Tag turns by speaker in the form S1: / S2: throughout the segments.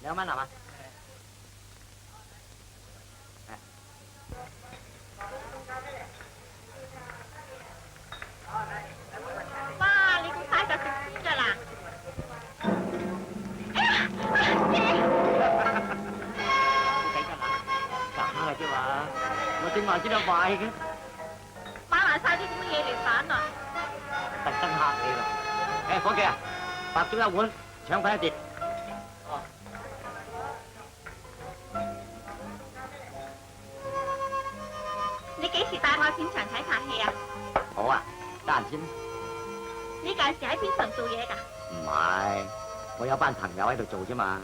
S1: 2蚊係嘛？
S2: 哇！你咁快就食先㗎啦？哎呀！
S1: 你睇緊啊？假嘅啫嘛，我正話知得快嘅，
S2: 買埋晒啲咁嘅嘢嚟反啊！
S1: 特登嚇你啦！誒，伙計啊，白粥一碗，腸粉一碟。哦。
S2: 你幾時帶我去片場睇拍戲啊？
S1: 好啊，得閒先。
S2: 你屆時喺片場做嘢㗎？
S1: 唔係，我有班朋友喺度做啫嘛。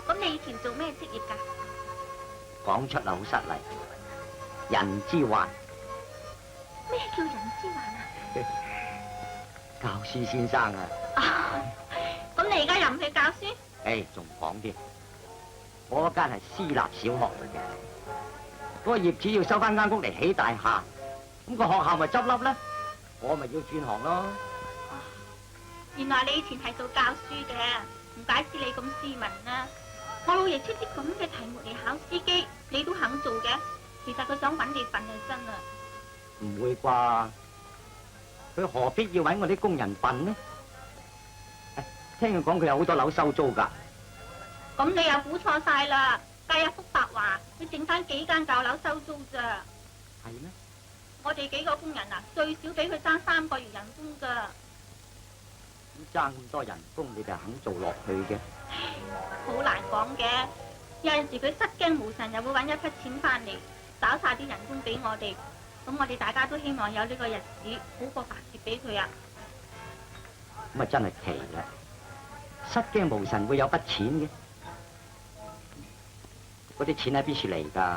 S2: 咁你以前做咩職業㗎？
S1: 講出嚟好失禮，人之患。
S2: 咩叫人之患啊？
S1: 教書先生啊。
S2: 咁你而家又唔去教書？
S1: 誒，仲講添，我嗰間係私立小學嚟嘅，嗰個業主要收翻間屋嚟起大廈，咁個學校咪執笠咧，我咪要轉行咯。
S2: 原來你以前係做教書嘅，唔怪之你咁斯文啦。我老爺出啲咁嘅題目嚟考司機，你都肯做嘅？其實佢想揾你份啊，真啊！
S1: 唔會啩？佢何必要揾我啲工人笨呢？聽佢講佢有好多樓收租㗎。
S2: 咁你又估錯晒啦！計阿福伯話，佢剩翻幾間舊樓收租咋？
S1: 係咩？
S2: 我哋幾個工人啊，最少俾佢爭3個月人工㗎。
S1: 咁爭咁多人工，你哋肯做落去嘅？
S2: 好難講嘅，有陣時佢失驚無神，又會揾一筆錢翻嚟，找晒啲人工俾我哋。咁我哋大家都希望有呢個日子，好過白蝕俾佢啊！
S1: 咁啊真係奇啦！失驚無神會有筆錢嘅，嗰啲錢喺邊處嚟㗎？